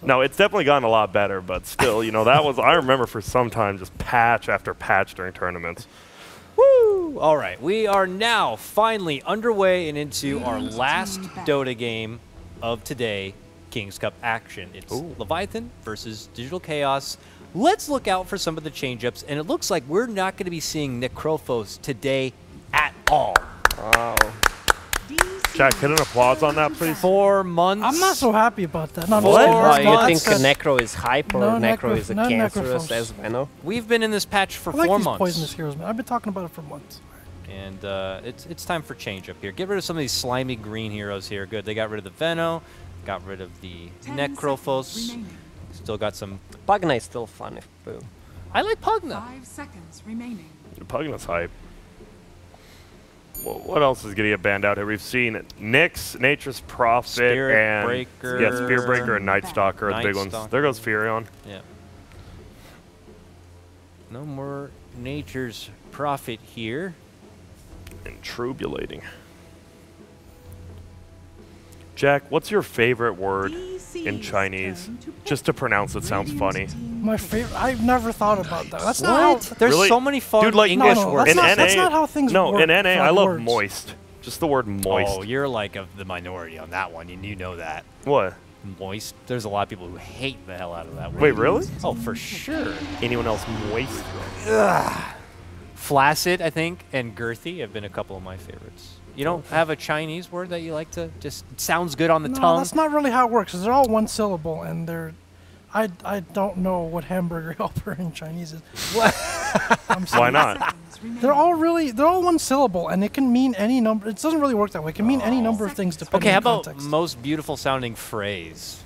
So. No, it's definitely gotten a lot better, but still, you know, that was, I remember for some time just patch after patch during tournaments. Woo! All right, we are now finally underway and into our last Dota game of today, King's Cup action. It's Leviathan versus Digital Chaos. Let's look out for some of the change-ups, and it looks like we're not going to be seeing Necrophos today at all. Wow. Jack, hit an applause on that, please. 4 months. I'm not so happy about that. No, What? You think Necro is hype or No, Necro is a no cancerous Necrophos. as Venom? We've been in this patch for I like 4 these months. poisonous heroes, man. I've been talking about it for months. And it's time for change-up here. Get rid of some of these slimy green heroes here. Good. They got rid of the Veno, got rid of the Necrophos. Still got some. Pugna is still fun if boom. I like Pugna. 5 seconds remaining. Pugna's hype. Well, what else is getting a banned out here? We've seen Nyx, Nature's Prophet, Spirit and Breaker. yeah, Spirit Breaker and Night Stalker are the big ones. Stalker. There goes Furion. Yeah. No more Nature's Prophet here. And Trubulating. Jack, what's your favorite word in Chinese? Just to pronounce it sounds funny. My favorite. I've never thought about that. That's not how. There's Really? so many fun Dude, like, English no, words. that's not, In that's NA not how things No, work. in NA, for I love words. moist. Just the word moist. Oh, you're like of the minority on that one, and you know that. What? Moist. There's a lot of people who hate the hell out of that word. Wait, really? Oh, for sure. Anyone else moist? Flaccid, I think, and girthy have been a couple of my favorites. You don't have a Chinese word that you like to just sounds good on the No, tongue? that's not really how it works. 'Cause they're all one syllable, and they're. I don't know what hamburger helper in Chinese is. I'm sorry. Why not? They're all one syllable, and it can mean any number. It doesn't really work that way. It can mean any number of things depending Okay, how on about context. most beautiful sounding phrase?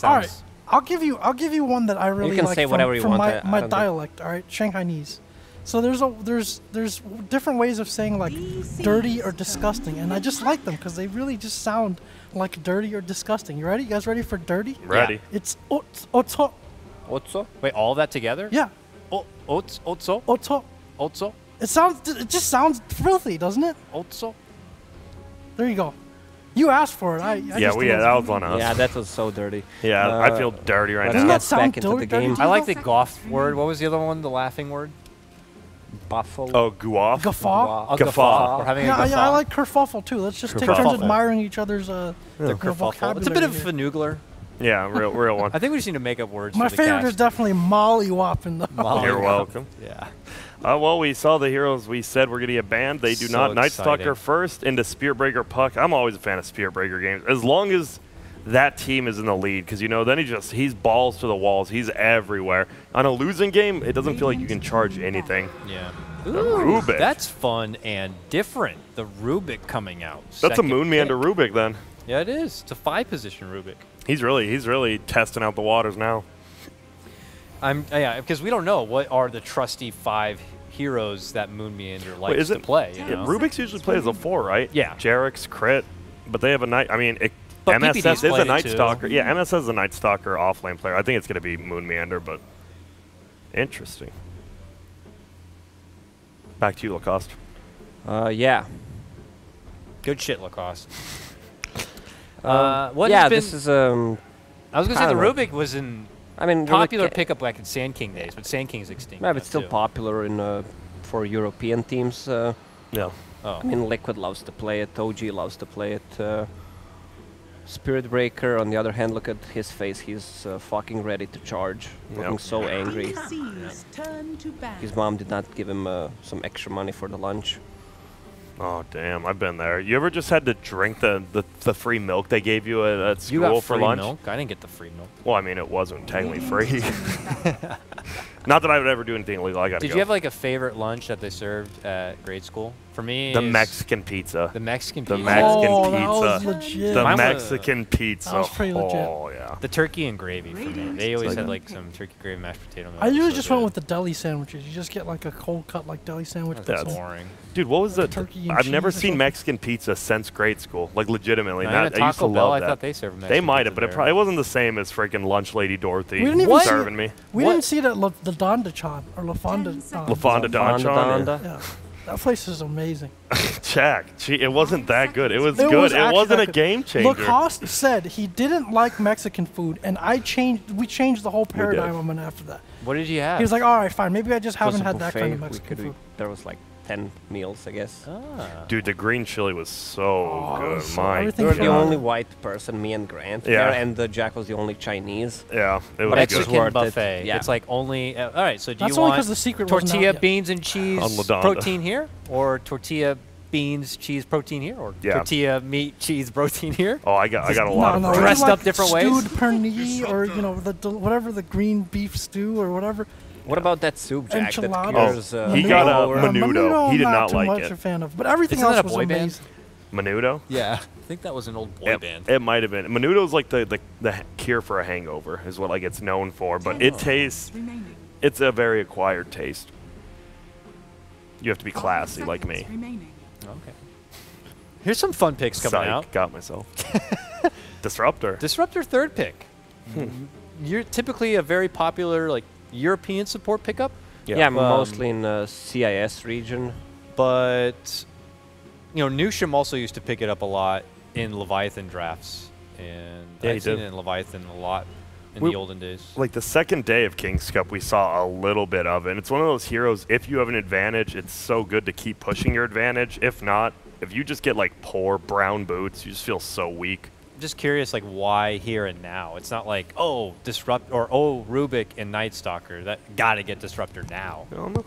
All right, Sounds I'll give you one that I really can like say from, whatever you from want, my, I my don't know. dialect. All right, Shanghainese. So there's different ways of saying like dirty or disgusting, and I just like them because they really just sound like dirty or disgusting. You ready? You guys ready for dirty? Ready. It's otso. Otso? Wait, all of that together? Yeah, Otso? otso. Otso? It just sounds filthy, doesn't it? Otso? There you go. You asked for it. I Yeah, just that was on us. Yeah, that was so dirty. Yeah, I feel dirty right let's Doesn't now. that get sound back into the dirty? game. I like the goth word. What was the other one? The laughing word? Buffalo. Oh, goof. Guffaw. A Guffaw. We're having a Yeah, guffaw. I like kerfuffle too. Let's just take turns Kerfuffle. admiring each other's the their kerfuffle. It's a bit of vocabulary here. finugler. Yeah, real one. I think we just need to make up words My for the favorite cast. is definitely mollywop in the. You're welcome. Yeah. Well, we saw the heroes we said were going to get banned. They do So not. Night exciting. Stalker first into Spear Breaker Puck. I'm always a fan of Spear Breaker games. As long as that team is in the lead, because, you know, then he's balls to the walls. He's everywhere. On a losing game, it doesn't feel like you can charge anything. Yeah. Rubik. That's fun and different. The Rubik coming out. That's a Second Moon Meander pick. Rubik then. Yeah, it is. It's a 5-position Rubik. He's really testing out the waters now. Yeah, because we don't know what are the trusty 5 heroes that Moon Meander likes is to it- play. You Yeah, know? Rubik's usually plays as a 4, right? Yeah. Jarix, Crit, but they have a Night. I mean, But MSS PPD's is a played it Night too. Stalker. Yeah, MSS is a Night Stalker offlane player. I think it's going to be Moon Meander, but interesting. Back to you, Lacoste. Yeah. Good shit, Lacoste. Yeah, what has been, this is I was going to say the kind of Rubik was in I mean popular Rubik, pickup back in Sand King days, but Sand King's extinct. yeah, now, but still too. popular in for European teams. Yeah. Oh. I mean, Liquid loves to play it. OG loves to play it. Spirit Breaker, on the other hand, look at his face. He's fucking ready to charge. Looking so angry. His mom did not give him some extra money for the lunch. Oh, damn. I've been there. You ever just had to drink the free milk they gave you at school You got for free lunch? milk? I didn't get the free milk. Well, I mean, it wasn't technically free. Not that I would ever do anything illegal. I got to Did go. you have like a favorite lunch that they served at grade school? For me, the it's Mexican pizza. The Mexican The pizza. Mexican Oh, that pizza. was legit. The Mine was- Mexican pizza. That was pretty legit. Oh, yeah. The turkey and gravy for me. They always like had that. like some turkey gravy mashed potato. I usually just went with the deli sandwiches. You just get like a cold cut like deli sandwich. That's with some- boring. Dude, what was that? Turkey and I've never cheese or seen something? Mexican pizza since grade school. Like, legitimately. Not even I used to Taco Bell. love I that. thought they served Mexican They might pizza have, but it there. probably wasn't the same as freaking Lunch Lady Dorothy We didn't even see- serving me. We What? didn't see it at the Donda Chan or La Fonda. seconds. La Fonda Don Chon. Donda. Yeah. That place is amazing. Jack, it wasn't that good. It was It good. was It actually wasn't that a good. game changer. Lacoste said he didn't like Mexican food, and we changed the whole paradigm of him after that. What did you have? He was like, all right, fine, maybe I just It was haven't a had that kind of buffet. Mexican food. There was like 10 meals, I guess. Ah. Dude, the green chili was so Oh, good. so My everything We were the Yeah. only white person, me and Grant, Yeah. there, and Jack was the only Chinese. Yeah, it was But it's good. just Mexican worth it. buffet. Yeah. It's like only. All right. So do That's you only want 'cause the secret wasn't out tortilla, yet. beans, and cheese On La Donda. protein here, or tortilla, beans, cheese, protein here, or Yeah. tortilla, meat, cheese, protein here? Oh, I got a lot No, of no, Dressed like up different ways? stewed pernil, or whatever the green beef stew or whatever. What about that soup, Jack? That Enchiladas. cures, He got a Menudo. Menudo. He did I'm not too like much it. a fan of, but everything Isn't else that a was boy band? amazing. Menudo? Yeah, I think that was an old boy band. It might have been. Menudo's like the cure for a hangover, is what like it's known for. But it tastes. It's a very acquired taste. You have to be classy, like me. Okay. Here's some fun picks coming Psych, out. got myself. Disruptor. Disruptor third pick. You're typically a very popular like European support pickup, Yeah, mostly in the CIS region. but Newsham also used to pick it up a lot in Leviathan drafts, and Yeah, he I've seen did. it in Leviathan a lot in We- the olden days. Like the second day of King's Cup, we saw a little bit of it. And it's one of those heroes, if you have an advantage, it's so good to keep pushing your advantage. If not, if you just get like poor brown boots, you just feel so weak. Just curious, like why here and now? It's not like Disrupt or Rubik and Night Stalker that gotta get Disruptor now. I don't know.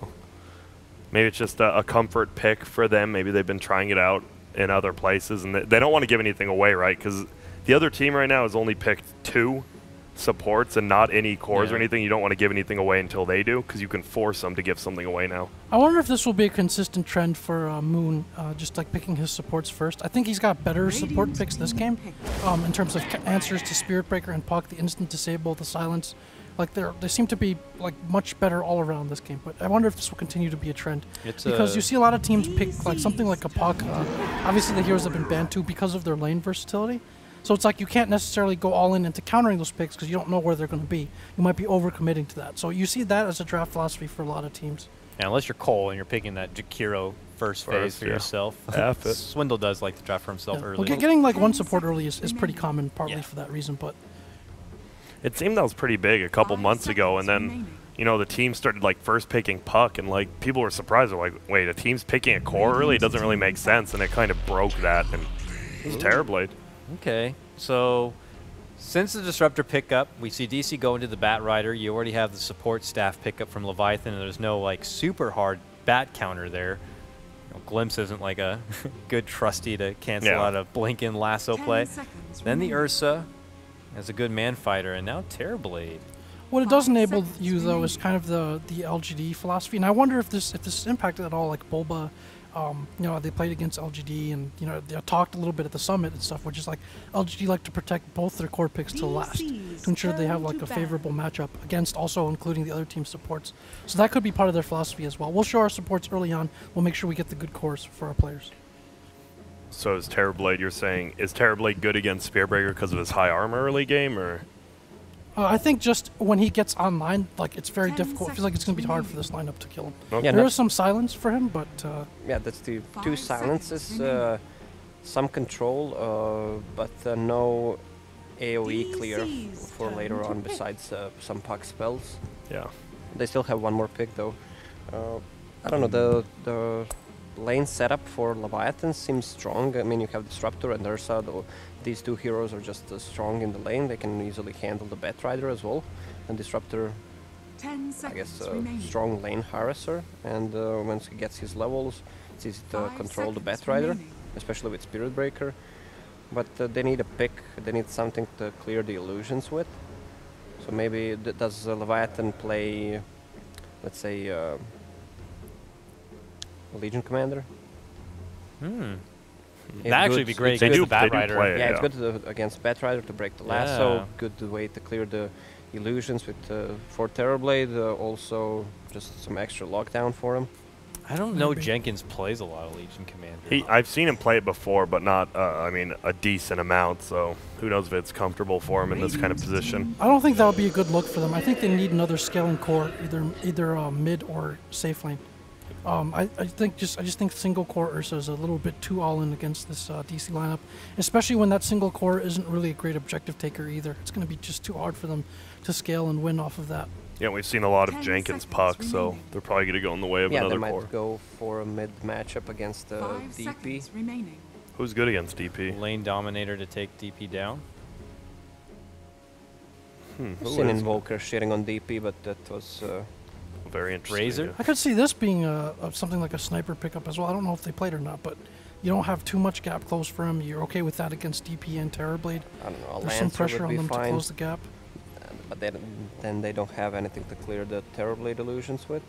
Maybe it's just a comfort pick for them. Maybe they've been trying it out in other places, and they don't want to give anything away, right? Because the other team right now has only picked 2 supports and not any cores or Yeah. anything. You don't want to give anything away until they do, because you can force them to give something away now. I wonder if this will be a consistent trend for Moon, just like picking his supports first. I think he's got better support picks this game, in terms of answers to Spirit Breaker and Puck, the instant disable, the silence. Like they seem to be like much better all around this game. But I wonder if this will continue to be a trend, because you see a lot of teams pick like something like a Puck. Obviously, the heroes have been banned too because of their lane versatility. So it's like you can't necessarily go all in into countering those picks because you don't know where they're going to be. You might be overcommitting to that. So you see that as a draft philosophy for a lot of teams. Yeah, unless you're Cole and you're picking that Jakiro first phase for yeah. yourself. F it. Swindle does like to draft for himself Yeah. early. Well, getting like one support early is pretty common, partly Yeah. for that reason. But It seemed that was pretty big a couple months ago, and then the team started like first picking Puck, and like people were surprised. They're like, wait, a team's picking a core early? It doesn't really make sense, and it kind of broke that, and it was Terrorblade. Okay, so since the Disruptor pickup, we see DC go into the Bat Rider. You already have the support staff pickup from Leviathan, and there's no like super hard Bat counter there. Glimpse isn't like a good trusty to cancel Yeah. out a blink-in lasso play. Then the Ursa as a good man fighter, and now Terrorblade. what it does enable you though is kind of the LGD philosophy, and I wonder if this impacted at all like Bulba. They played against LGD, and they talked a little bit at the summit and stuff, which is like LGD like to protect both their core picks till last to ensure they have like a favorable matchup against also including the other team's supports. So that could be part of their philosophy as well. We'll show our supports early on. We'll make sure we get the good cores for our players. So is Terrorblade, you're saying, is Terrorblade good against Spearbreaker because of his high armor early game, or? I think just when he gets online, like it's very difficult. It feels like it's going to be hard for this lineup to kill him. Okay. Yeah, There no- is some silence for him, but Yeah, that's the 2 silences, some control, but no AoE clear for later on besides some Puck spells. Yeah. They still have one more pick though. I don't know, the lane setup for Leviathan seems strong. I mean, you have Disruptor and Ursa. These 2 heroes are just strong in the lane. They can easily handle the Bat Rider as well. And Disruptor, I guess, strong lane harasser. And once he gets his levels, it's easy to control the Bat Rider, especially with Spirit Breaker. But they need a pick. They need something to clear the illusions with. So maybe does Leviathan play, let's say, Legion Commander? It's That'd actually good. be great It's against do- the Bat they do Rider. play it. Yeah, it's Yeah. good against Bat Rider to break the lasso. Yeah. Good way to clear the illusions with for Terrorblade. Also, just some extra lockdown for him. I don't know Maybe. Jenkins plays a lot of Legion Commander. I've seen him play it before, but not, a decent amount, so who knows if it's comfortable for him in this kind of position. I don't think that would be a good look for them. I think they need another scaling core, either mid or safe lane. I just think single core Ursa is a little bit too all in against this DC lineup, especially when that single core isn't really a great objective taker either. It's going to be just too hard for them to scale and win off of that. Yeah, we've seen a lot of Jenkins puck, so they're probably going to go in the way of another they core. might go for a mid matchup against DP. Who's good against DP? Lane Dominator to take DP down. I've seen Invoker shitting on DP, but that was very interesting. Razor? I could see this being something like a sniper pickup as well. I don't know if they played or not, but you don't have too much gap close for him. You're okay with that against DP and Terrorblade. I don't know. There's some pressure on them to close the gap. But then they don't have anything to clear the Terrorblade illusions with.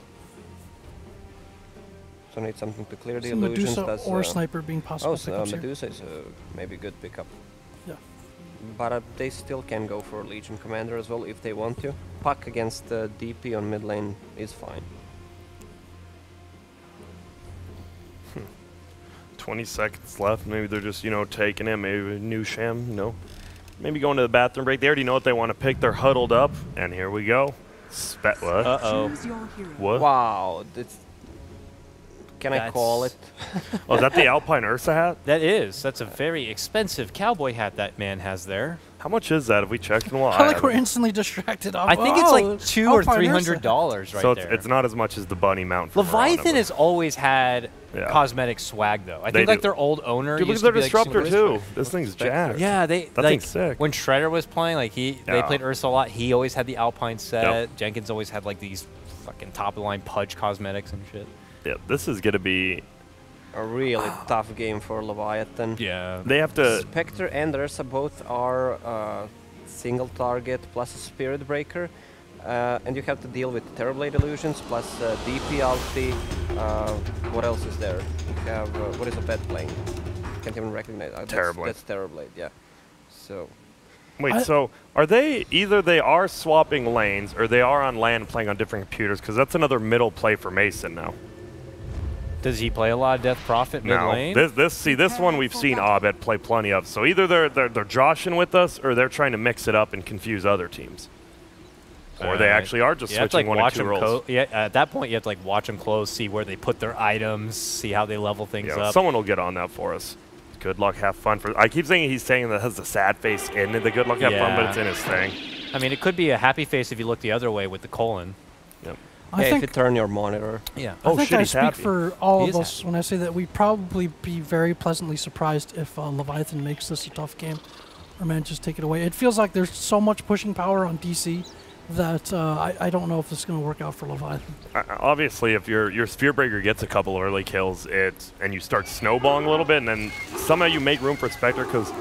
So need something to clear the illusions. Medusa or Sniper being possible pickups here. Medusa is maybe a good pickup. Yeah. But they still can go for Legion Commander as well if they want to. Puck against DP on mid lane is fine. 20 seconds left. Maybe they're just, taking it. Maybe new sham, Maybe going to the bathroom break. They already know what they want to pick. They're huddled up. And here we go. What? Uh-oh. What? Wow. Can I call it? Oh, is that the Alpine Ursa hat? That is. That's a very expensive cowboy hat that man has there. How much is that? Have we checked in a while? I like we're instantly distracted. I think it's like $200 or $300 right so there. it's not as much as the bunny mount. From Leviathan has always had cosmetic swag, though. I think like their old owner. Dude, look at their disruptor too. This thing's jacked. Yeah, that thing's sick. When Shredder was playing, they played Ursa a lot. He always had the Alpine set. Yep. Jenkins always had like these fucking top of the line Pudge cosmetics and shit. Yeah, this is gonna be a really tough game for Leviathan. Yeah, they have to. Spectre and Ursa both are single target plus a Spirit Breaker, and you have to deal with Terrorblade illusions plus DP ulti. What else is there? You have what is a pet playing? Can't even recognize. Terrorblade. That's Terrorblade. Yeah. So. Wait, so are they either they are swapping lanes or they are on land playing on different computers? Because that's another middle play for Mason now. Does he play a lot of Death Prophet mid lane? This one we've seen Abed play plenty of. So either they're joshing with us or they're trying to mix it up and confuse other teams. Or they actually are just switching one or two roles. Yeah, at that point you have to like watch them close, see where they put their items, see how they level things up. Someone will get on that for us. Good luck, have fun. I keep saying he's saying that has the sad face in the good luck, have fun, but it's in his thing. I mean, it could be a happy face if you look the other way with the colon. Yep. If you turn your monitor. Yeah. I think I speak for all of us when I say that we'd probably be very pleasantly surprised if Leviathan makes this a tough game or manages to take it away. It feels like there's so much pushing power on DC that I don't know if this is going to work out for Leviathan. Obviously, if your Sphere Breaker gets a couple early kills, and you start snowballing a little bit, and then somehow you make room for Spectre, because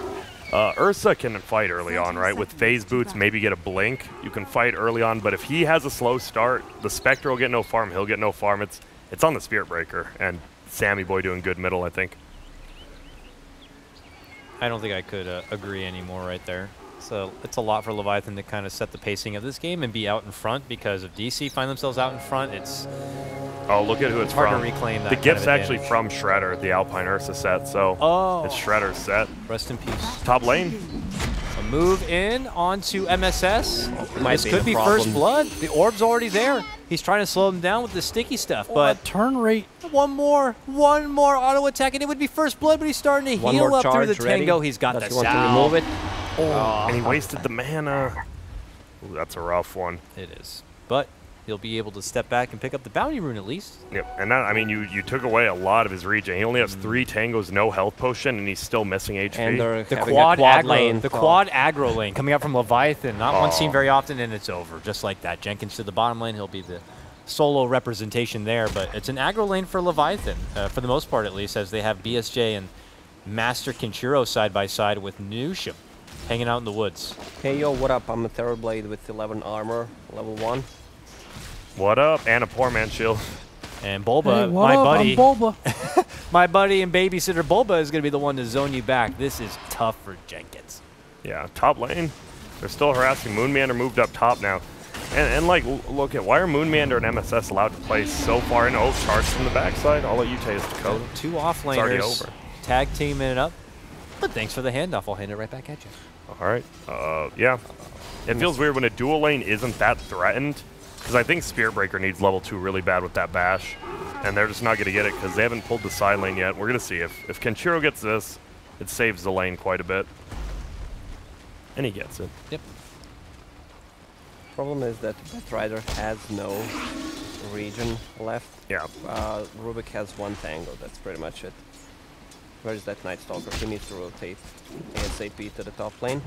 Ursa can fight early on, right? With phase boots, maybe get a blink. You can fight early on, but if he has a slow start, the Spectre will get no farm, he'll get no farm. It's on the Spirit Breaker, and Sammy Boy doing good middle, I think. I don't think I could agree anymore right there. So it's a lot for Leviathan to kind of set the pacing of this game and be out in front, because if DC find themselves out in front, it's look at who it's hard from. to reclaim that. The gift's actually from Shredder, the Alpine Ursa set, so it's Shredder's set. Rest in peace. Top lane. A move in onto MSS. This could be problem. first blood. The orb's already there. He's trying to slow them down with the sticky stuff, but turn rate. One more auto attack, and it would be first blood, but he's starting to heal up through the tango. He's got the want to remove it. And he wasted the mana. Ooh, that's a rough one. It is. But he'll be able to step back and pick up the bounty rune at least. Yep, and that, I mean, you took away a lot of his regen. He only has 3 tangos, no health potion, and he's still missing HP. And the quad aggro lane coming up from Leviathan. Not one seen very often, and it's over. Just like that. Jenkins to the bottom lane. He'll be the solo representation there, but it's an aggro lane for Leviathan, for the most part at least, as they have BSJ and Master Kenshiro side by side with Nushim hanging out in the woods. Hey yo, what up? I'm a Terrorblade with 11 armor, level 1. What up? And a poor man shield. And Bulba, hey, my buddy. I'm Bulba. My buddy and babysitter Bulba is going to be the one to zone you back. This is tough for Jenkins. Yeah, top lane. They're still harassing. Moonmander moved up top now. And like, look at, why are Moonmander and MSS allowed to play so far in? Oh, charged from the backside. I'll let you take us to code. 2 offlaners. It's already over. Tag teaming it up. But thanks for the handoff. I'll hand it right back at you. All right. Yeah. It feels weird when a dual lane isn't that threatened, because I think Spirit Breaker needs level 2 really bad with that bash. And they're just not going to get it because they haven't pulled the side lane yet. We're going to see if Kenshiro gets this, it saves the lane quite a bit. And he gets it. Yep. Problem is that Batrider has no region left. Yeah. Rubik has one tango, that's pretty much it. Where's that Night Stalker? He needs to rotate ASAP to the top lane.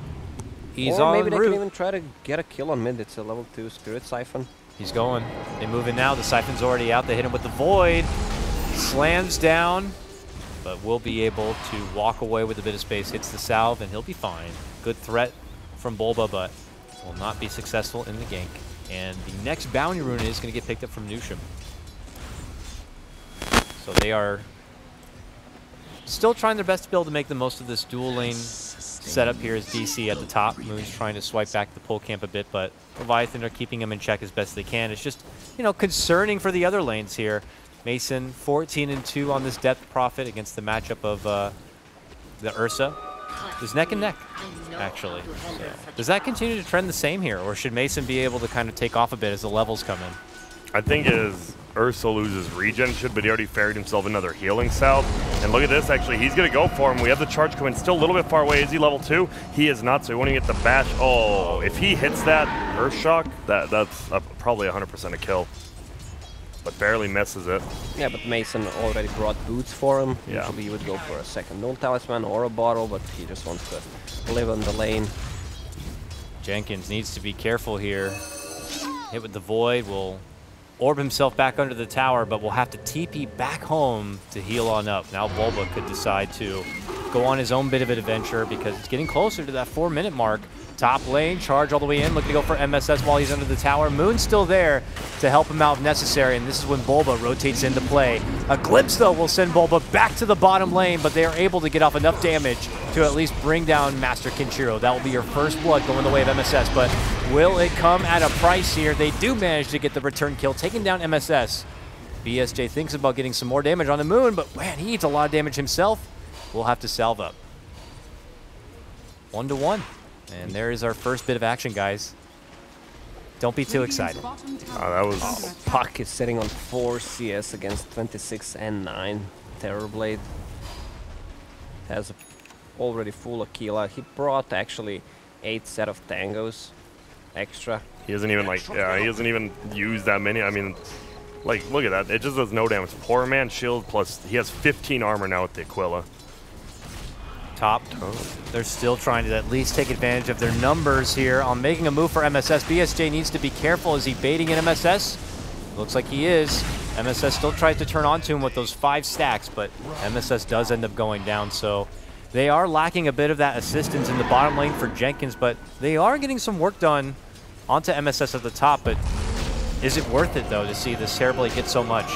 He's or on maybe they route. can even try to get a kill on mid. It's a level 2 Spirit Siphon. He's going. They move in now. The Siphon's already out. They hit him with the Void. Slams down, but will be able to walk away with a bit of space. Hits the salve, and he'll be fine. Good threat from Bulba, but will not be successful in the gank. And the next bounty rune is going to get picked up from Nusham. So they are still trying their best to be able to make the most of this dual lane setup here as DC at the top. Moon's trying to swipe back the pull camp a bit, but Leviathan are keeping him in check as best they can. It's just, you know, concerning for the other lanes here. Mason 14-2 on this Depth Prophet against the matchup of the Ursa. It's neck and neck, actually. So, does that continue to trend the same here, or should Mason be able to kind of take off a bit as the levels come in? I think as Ursa loses regen, but he already ferried himself another healing salve. And look at this, actually, he's going to go for him. We have the charge coming still a little bit far away. Is he level 2? He is not, so he won't even get the bash. Oh, if he hits that Earth Shock, that's probably 100% a kill. But barely misses it. Yeah, but Mason already brought boots for him. Yeah. Usually you would go for a second Null Talisman or a bottle, but he just wants to live on the lane. Jenkins needs to be careful here. Hit with the Void, will orb himself back under the tower, but will have to TP back home to heal on up. Now Bulba could decide to go on his own bit of an adventure because it's getting closer to that 4-minute mark. Top lane, charge all the way in, looking to go for MSS while he's under the tower. Moon's still there to help him out if necessary, and this is when Bulba rotates into play. A glimpse, though, will send Bulba back to the bottom lane, but they are able to get off enough damage to at least bring down Master Kenshiro. That will be your first blood going the way of MSS, but will it come at a price here? They do manage to get the return kill, taking down MSS. BSJ thinks about getting some more damage on the Moon, but man, he needs a lot of damage himself. We'll have to salve up. 1-1. And there is our first bit of action, guys. Don't be too excited. That was... Oh, Puck is sitting on 4 CS against 26 and 9. Terrorblade has already full Aquila. He brought actually 8 set of tangos extra. He hasn't even, like, yeah, he hasn't even used that many. I mean, like, look at that. It just does no damage. Poor man shield, plus he has 15 armor now with the Aquila. Top. They're still trying to at least take advantage of their numbers here on making a move for MSS. BSJ needs to be careful. Is he baiting in MSS? Looks like he is. MSS still tries to turn onto him with those 5 stacks, but MSS does end up going down. So they are lacking a bit of that assistance in the bottom lane for Jenkins, but they are getting some work done onto MSS at the top. But is it worth it, though, to see this Terrorblade get so much?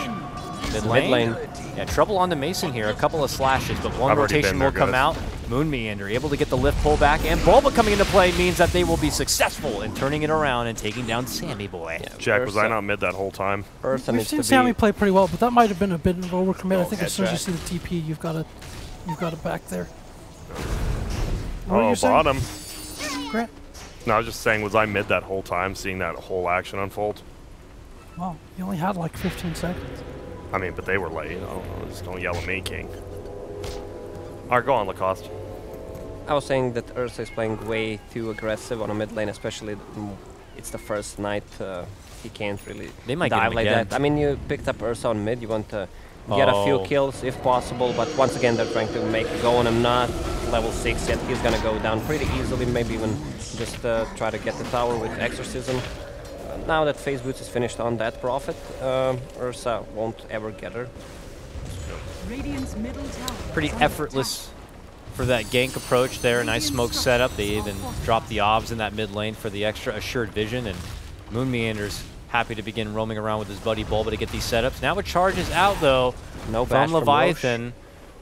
Mid lane. Yeah, trouble on the Mason here. A couple of slashes, but one rotation will come out. Moon Meander able to get the lift pull back, and Bulba coming into play means that they will be successful in turning it around and taking down Sammy Boy. Yeah, Jack, was I not mid that whole time? We've seen Sammy play pretty well, but that might have been a bit of overcommit. I think as soon as you see the TP, you've got it back there. Oh, bottom. Grant? No, I was just saying, was I mid that whole time, seeing that whole action unfold? Well, you only had like 15 seconds. I mean, but they were late. Oh, just don't yell at me, King. All right, go on, Lacoste. I was saying that Ursa is playing way too aggressive on a mid lane, especially it's the first night. He can't really dive like that. I mean, you picked up Ursa on mid. You want to get a few kills if possible, but once again, they're trying to make a go on him. Not level 6 yet. He's going to go down pretty easily, maybe even just try to get the tower with Exorcism. Now that Phase Boots is finished on that Prophet, Ursa won't ever get her. Pretty effortless for that gank approach there. Nice smoke setup. They even dropped the obs in that mid lane for the extra assured vision, and Moon Meander's happy to begin roaming around with his buddy Bulba to get these setups. Now it charges out, though, from Leviathan.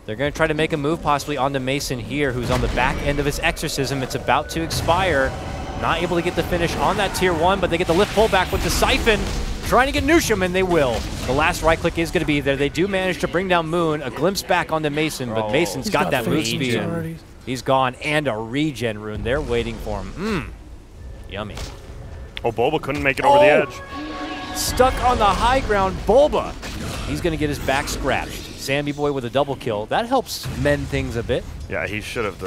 They're going to try to make a move possibly onto Mason here, who's on the back end of his Exorcism. It's about to expire. Not able to get the finish on that tier 1, but they get the lift pullback with the Siphon. Trying to get Nusham, and they will. The last right click is going to be there. They do manage to bring down Moon. A glimpse back onto Mason, but Mason's got that move speed. He's gone, and a regen rune. They're waiting for him. Yummy. Oh, Bulba couldn't make it over the edge. Stuck on the high ground. Bulba He's going to get his back scratched. Sammy Boy with a double kill. That helps mend things a bit. Yeah, he should have.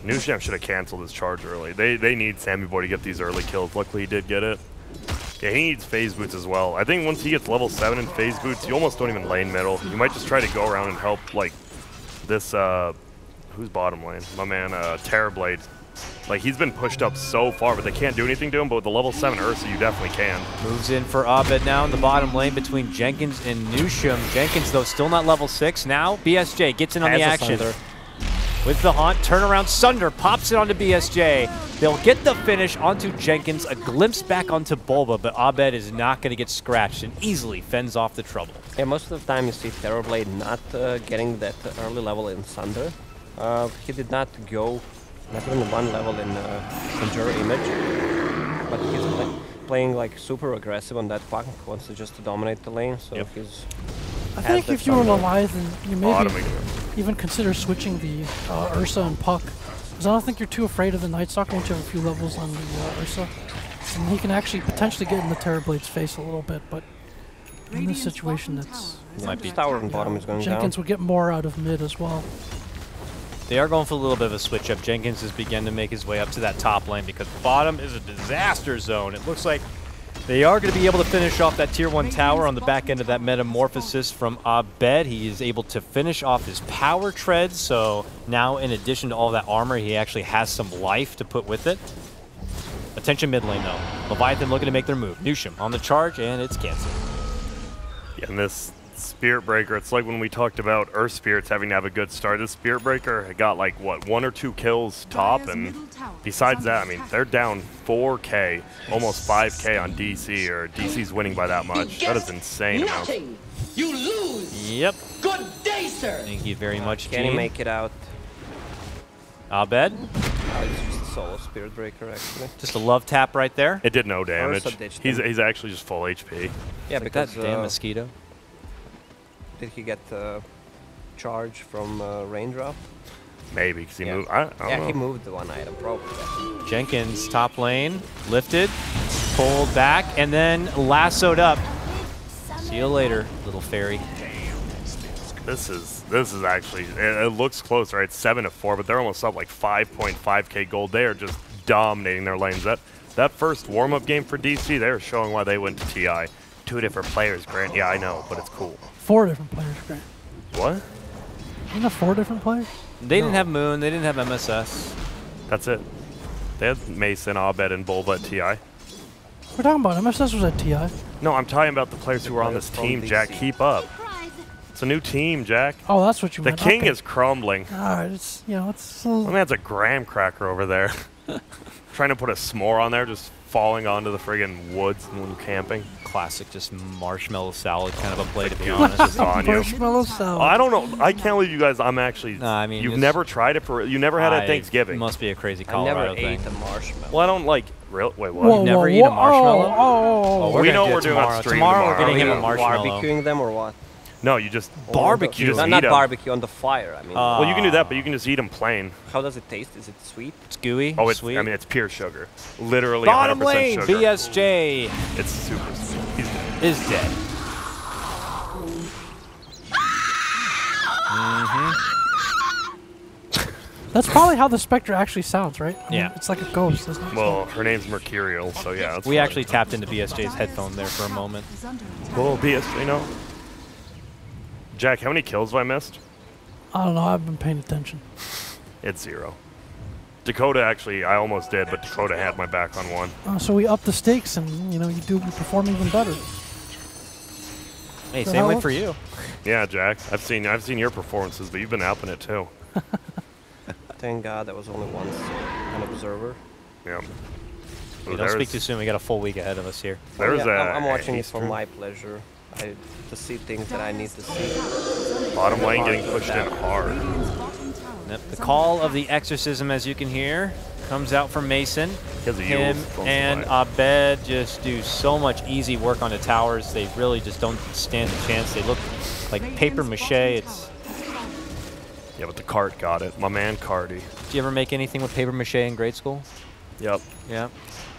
Nusham should have canceled his charge early. They need Sammy Boy to get these early kills. Luckily, he did get it. Yeah, he needs phase boots as well. I think once he gets level 7 in phase boots, you almost don't even lane middle. You might just try to go around and help, like, this, who's bottom lane? My man, Terrorblade. Like, he's been pushed up so far, but they can't do anything to him, but with the level 7 Ursa, you definitely can. Moves in for Abed now in the bottom lane between Jenkins and Nusham. Jenkins, though, still not level 6. Now, BSJ gets in on the action. With the haunt, turnaround, Sunder pops it onto BSJ. They'll get the finish onto Jenkins, a glimpse back onto Bulba, but Abed is not going to get scratched and easily fends off the trouble. Yeah, most of the time you see Terrorblade not getting that early level in Sunder. He did not go not even 1 level in Conjure Image, but he's playing like super aggressive on that punk, wants to just dominate the lane, so he's... I think if you were Leviathan, you maybe even consider switching the Ursa and Puck. Because I don't think you're too afraid of the Night Stalker once you have a few levels on the Ursa. And he can actually potentially get in the Terrorblade's face a little bit, but in this situation that's... Might be tower and bottom is going Jenkins would get more out of mid as well. They are going for a little bit of a switch up. Jenkins has begun to make his way up to that top lane because bottom is a disaster zone. It looks like they are going to be able to finish off that tier 1 tower on the back end of that metamorphosis from Abed. He is able to finish off his power treads, so now in addition to all that armor, he actually has some life to put with it. Attention mid lane though. Leviathan looking to make their move. Nusham on the charge, and it's canceled. Yeah, and this Spirit Breaker, it's like when we talked about Earth Spirits having to have a good start. This Spirit Breaker got like, what, 1 or 2 kills top, and besides that, I mean, they're down 4K, almost 5K on DC, or DC's winning by that much. That is insane amount. You lose. Yep. Good day, sir. Thank you very much, Can team. he make it out? Abed? It's just a solo Spirit Breaker, actually. Just a love tap right there. It did no damage. Ursa ditched He's him. actually just full HP. Yeah, Like because that damn mosquito. did he get charge from Raindrop? Maybe, because he Yeah. moved. I don't know. He moved the 1 item, probably. Jenkins top lane, lifted, pulled back, and then lassoed up. See you later, little fairy. This is actually, it looks close, right? 7-4, but they're almost up like 5.5K gold. They are just dominating their lanes. That first warm-up game for DC, they were showing why they went to TI. 2 different players, Grant. Yeah, I know, but it's cool. 4 different players, Grant. What? Isn't there 4 different players? They didn't have Moon, they didn't have MSS. That's it. They had Mason, Abed, and Bulba at TI. We're talking about MSS was at TI. No, I'm talking about the players who were on this team, Jack. Keep up. It's a new team, Jack. Oh, that's what you The meant. king Okay. is crumbling. All right, it's, you know, it's... My man's a graham cracker over there. Trying to put a s'more on there, just falling onto the friggin' woods when camping. Classic, just marshmallow salad kind of a play, to be Dude, honest. just on you. Marshmallow salad. I don't know. I can't believe you guys. I'm actually. No, I mean, you've it's- never tried it for. You never had it at Thanksgiving. Must be a crazy I Colorado never thing. ate a marshmallow. Well, I don't like. Real. Wait, what? Whoa, never whoa, eat a whoa, marshmallow? Oh, We gonna know do it we're doing on tomorrow. stream Tomorrow we're tomorrow. getting him a Are we marshmallow. barbecuing them or what? No, you just Barbecue. You just Not eat 'em. barbecue, on the fire. I mean, Well, you can do that, but you can just eat them plain. how does it taste? Is it sweet? It's gooey, Oh, it's. sweet. I mean, it's pure sugar. Literally Bottom 100% lane, sugar. BSJ It's super sweet. He's dead. is dead. That's probably how the Spectre actually sounds, right? I mean, Yeah. it's like a ghost, isn't it? Well, her name's Mercurial, so yeah. That's We fine. actually tapped into BSJ's headphone there for a moment. Well, BS, Jack, how many kills have I missed? I don't know. I've been paying attention. It's 0. Dakota actually, I almost did, but Dakota had my back on 1. So we up the stakes, and you perform even better. Hey, So same how way else? for you. Yeah, Jack, I've seen your performances, but you've been helping it too. Thank God that was only once an observer. Yeah. Hey, don't speak too soon. We got a full week ahead of us here. There's I'm watching it Eastern for my pleasure. To see things that I need to see. bottom lane getting pushed in hard. Yep, the call of the exorcism, as you can hear, comes out from Mason. Because of Him Yules, and Abed just do so much easy work on the towers. They really just don't stand a chance. They look like paper mache. Yeah, but the cart got it. My man Cardi. Did you ever make anything with paper mache in grade school? Yep. Yeah.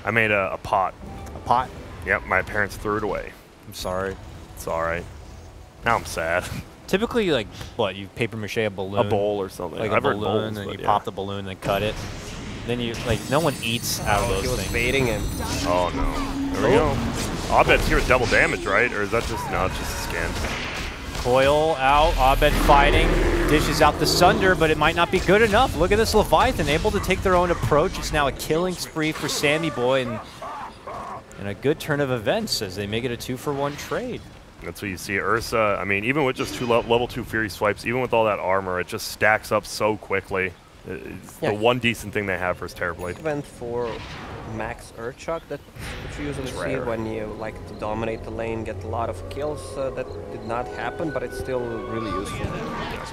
I made a pot. A pot? Yep, my parents threw it away. I'm sorry. It's all right. Now I'm sad. Typically, like, what, you paper mache a balloon? A bowl or something. Like I've a heard balloon, bowls, and but you yeah. pop the balloon and cut it. Then you, like, no one eats out of He those was things. baiting him. Oh, no. There we go. Abed's here with double damage, right? Or is that just... No, it's just a skin. Coil out, Abed fighting, dishes out the Sunder, but it might not be good enough. Look at this Leviathan, able to take their own approach. It's now a killing spree for Sammy Boy, and a good turn of events as they make it a 2-for-1 trade. That's what you see. Ursa, I mean, even with just two level 2 Fury swipes, even with all that armor, it just stacks up so quickly. It's the one decent thing they have for his Terrorblade. Went for max Urchuk, that which you usually see rare. when you like to dominate the lane, get a lot of kills. That did not happen, but it's still really useful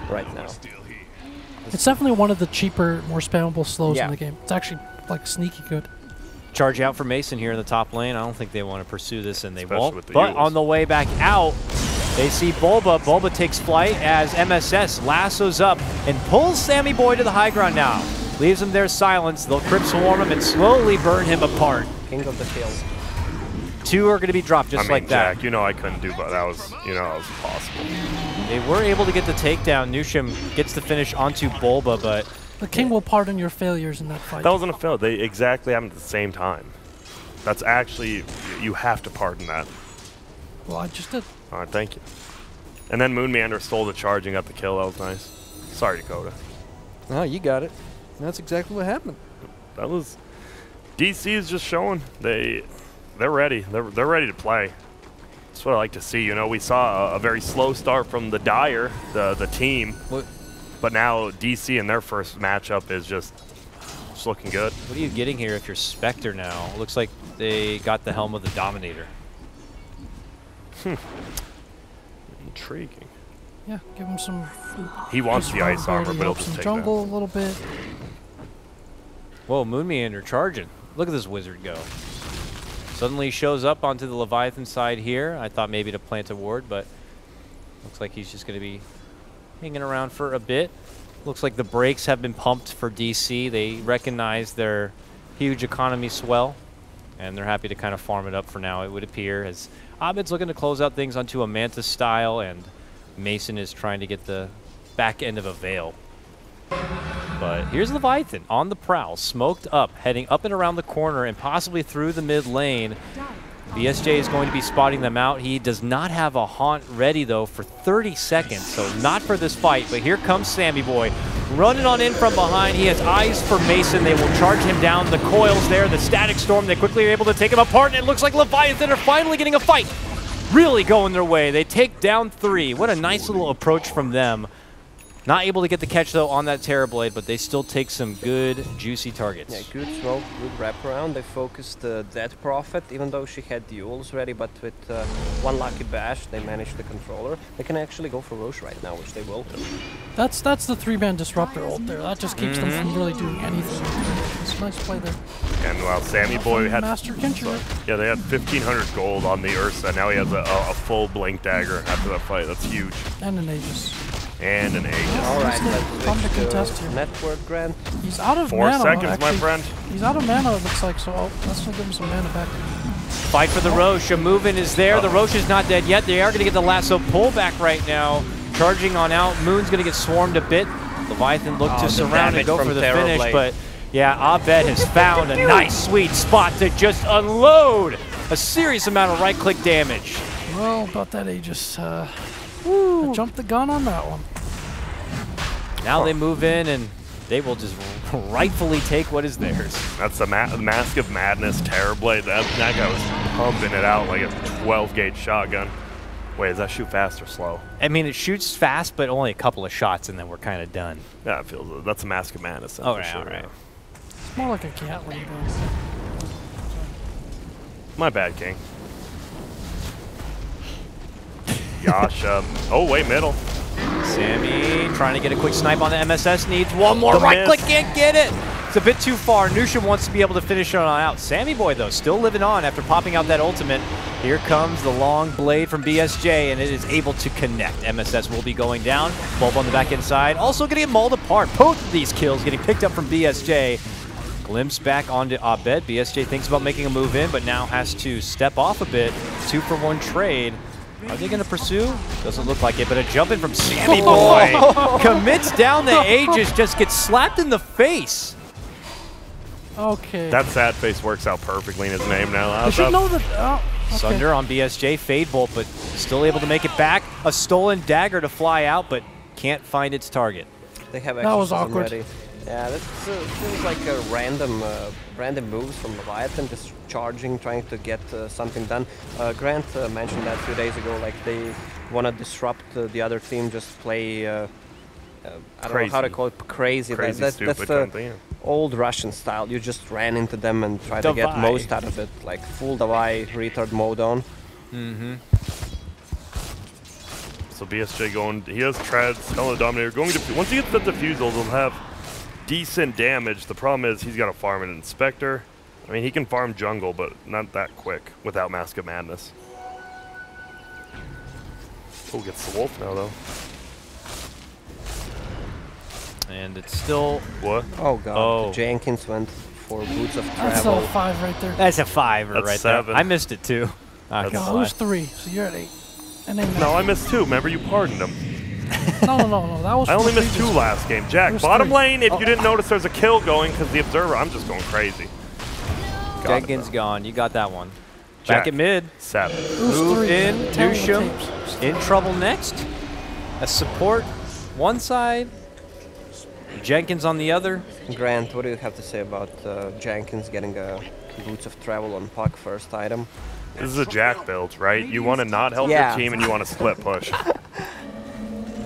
right now. It's definitely one of the cheaper, more spammable slows Yeah. in the game. It's actually like sneaky good. Charge out for Mason here in the top lane. I don't think they want to pursue this, and they Especially won't. with the But Yules. on the way back out, they see Bulba. Bulba takes flight as MSS lassos up and pulls Sammy Boy to the high ground now. Leaves him there silenced. They'll Crypt Swarm him and slowly burn him apart. King of the hill. 2 are going to be dropped just I mean, like that. Jack, you know I couldn't do, but that was, you know, that was impossible. They were able to get the takedown. Nushim gets the finish onto Bulba, but The king will pardon your failures in that fight. That wasn't a fail. They exactly happened at the same time. That's actually, you have to pardon that. Well, I just did. All right, thank you. And then Moon Meander stole the charge and got the kill. That was nice. Sorry, Dakota. oh, you got it. That's exactly what happened. That was... DC is just showing they're ready. They're ready to play. That's what I like to see. You know, we saw a very slow start from the Dire, the team. What? But now DC in their first matchup is just looking good. What are you getting here if you're Spectre now? Looks like they got the helm of the Dominator. Intriguing. Yeah, give him some. He wants the ice armor, but he'll help just some take jungle a little bit. Whoa, Moon Meander charging. Look at this wizard go. Suddenly he shows up onto the Leviathan side here. I thought maybe to plant a ward, but looks like he's just going to be hanging around for a bit. Looks like the brakes have been pumped for DC. They recognize their huge economy swell, and they're happy to kind of farm it up for now, it would appear, as Abed's looking to close out things onto a Manta style, and Mason is trying to get the back end of a Veil. But here's Leviathan on the prowl, smoked up, heading up and around the corner and possibly through the mid lane. BSJ is going to be spotting them out. He does not have a haunt ready, though, for 30 seconds, so not for this fight. But here comes Sammy Boy, running on in from behind. He has eyes for Mason. They will charge him down. The coils there, the Static Storm, they quickly are able to take him apart, and it looks like Leviathan are finally getting a fight. Really going their way. They take down 3. What a nice little approach from them. Not able to get the catch, though, on that Terrorblade, but they still take some good, juicy targets. Yeah, good smoke, good wraparound. They focused Dead Prophet, even though she had duels ready, but with one lucky bash, they managed the controller. They can actually go for Roche right now, which they will. That's the 3-man disruptor ult there. That just keeps them from really doing anything. It's a nice play there. And while Sammy Boy had... Master Kincher. Yeah, they had 1,500 gold on the Ursa. Now he has a full Blink Dagger after that fight. That's huge. And an Aegis. And an Aegis. Alright, Come to let's contest switch here. to Network Grant. He's out of 4 mana. seconds, actually. my friend. He's out of mana, it looks like, so let's give him some mana back. Fight for the Roche. A move-in is there. The Roche is not dead yet. They are going to get the lasso pullback right now. Charging on out. Moon's going to get swarmed a bit. Leviathan look to the surround and damage go from for the Terrorblade. finish, but yeah, Abed has found a nice, sweet spot to just unload a serious amount of right-click damage. Well, about that Aegis. I jumped the gun on that one. Now they move in, and they will just rightfully take what is theirs. That's the Mask of Madness Terrorblade. That guy was pumping it out like a 12-gauge shotgun. Wait, does that shoot fast or slow? I mean, it shoots fast, but only a couple of shots, and then we're kind of done. Yeah, it feels... That's a Mask of Madness. Then, All for right, sure, all right. yeah. It's more like a Gatling gun. My bad, King. Yasha. Oh, wait, middle. Sammy trying to get a quick snipe on the MSS, needs one more The right click, miss. can't get it. It's a bit too far. Nusha wants to be able to finish it on out. Sammy Boy, though, still living on after popping out that ultimate. Here comes the long blade from BSJ, and it is able to connect. MSS will be going down. Bulb on the back inside. Also going to get mauled apart. Both of these kills getting picked up from BSJ. Glimpse back onto Abed. BSJ thinks about making a move in, but now has to step off a bit. 2-for-1 trade. Are they going to pursue? Doesn't look like it, but a jump in from Sammy Boy. Commits down the Aegis, just gets slapped in the face. Okay. That sad face works out perfectly in his name now. You should know that. Okay. Sunder on BSJ, Fade Bolt, but still able to make it back. A stolen dagger to fly out, but can't find its target. They have That was exorcism awkward. ready. Yeah, that feels like a random moves from Leviathan, just charging, trying to get something done. Grant mentioned that a few days ago, like they want to disrupt the other team, just play, I don't know how to call it, crazy. That's the old Russian style. You just ran into them and try to get most out of it, like full Davai, retard mode on. So BSJ going, he has treads, Hell of the Dominator. Going to, once he gets the defusals, he'll have decent damage. The problem is he's got to farm an Inspector. I mean, he can farm jungle, but not that quick without Mask of Madness. Oh, gets the Wolf now, though. And it's still... What? Oh, God. Oh. Jenkins went for Boots of That's Travel. a 5 right there. That's a 5 That's right 7. there. I missed it, too. That's No, it was 3, so you're at 8. And then No, I missed 2. Remember, you pardoned him. no. That was. I only from missed 2 previous. last game. It Jack, was bottom 3. lane, if you didn't notice there's a kill going because the Observer, I'm just going crazy. Got Jenkins it, gone. You got that one. Jack. Back at mid. 7. It was Move 3. in. Tell me the Nusham tapes. in trouble next. A support one side. Jenkins on the other. Grant, what do you have to say about Jenkins getting a Boots of Travel on Puck first item? This is a Jack build, right? You want to not help Yeah. your team and you want to split push.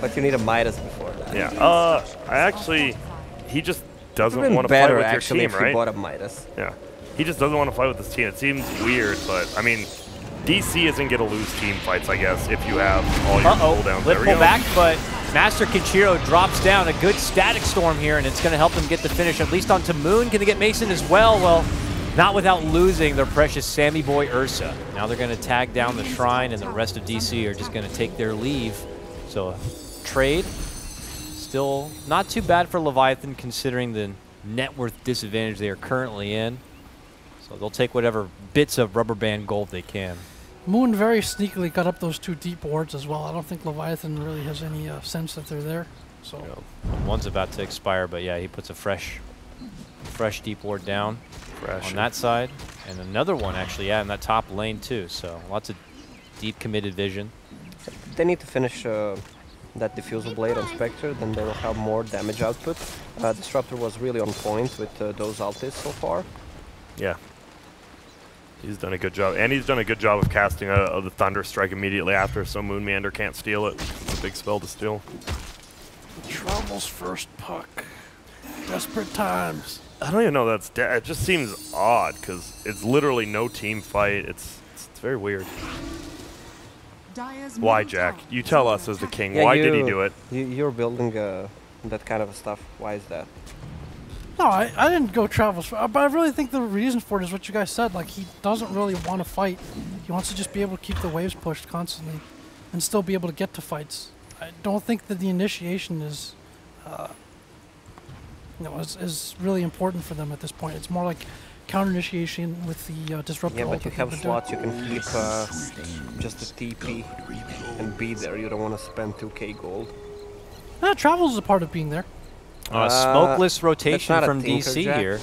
But you need a Midas before that. Yeah. I actually, he just It would doesn't have been want to fight better with your actually team, if you right? bought a Midas. Yeah. He just doesn't want to fight with this team. It seems weird, but I mean, DC isn't going to lose team fights, I guess, if you have all your cooldowns. Lip There we pull go. back, but Master Kinchiro drops down. A good static storm here, and it's going to help them get the finish, at least onto Moon. Can they get Mason as well? Well, not without losing their precious Sammy Boy Ursa. Now they're going to tag down the Shrine, and the rest of DC are just going to take their leave. So, trade. Still not too bad for Leviathan, considering the net worth disadvantage they are currently in. So they'll take whatever bits of rubber band gold they can. Moon very sneakily got up those 2 deep wards as well. I don't think Leviathan really has any sense that they're there. So One's about to expire, but yeah, he puts a fresh deep ward down Fresh. on that side. And another one, actually, yeah, in that top lane, too. So lots of deep committed vision. They need to finish that Diffusal Blade on Spectre, then they will have more damage output. Disruptor was really on point with those ultis so far. Yeah. He's done a good job. And he's done a good job of casting the Thunder Strike immediately after, so Moon Meander can't steal it. It's a big spell to steal. Travels first puck. Desperate times. I don't even know that's it just seems odd because it's literally no team fight. It's very weird. Why, Jack? You tell us as the king. Yeah, Why did he do it? You're building that kind of stuff. Why is that? No, I didn't go travels, but I really think the reason for it is what you guys said. Like, he doesn't really want to fight. He wants to just be able to keep the waves pushed constantly and still be able to get to fights. I don't think that the initiation is, is really important for them at this point. It's more like counter initiation with the disruptor. Yeah, ult but you that have they've been doing. slots you can keep just a TP and be there. You don't want to spend 2k gold. Travels is a part of being there. Smokeless rotation not a from tinker, DC Jack. here.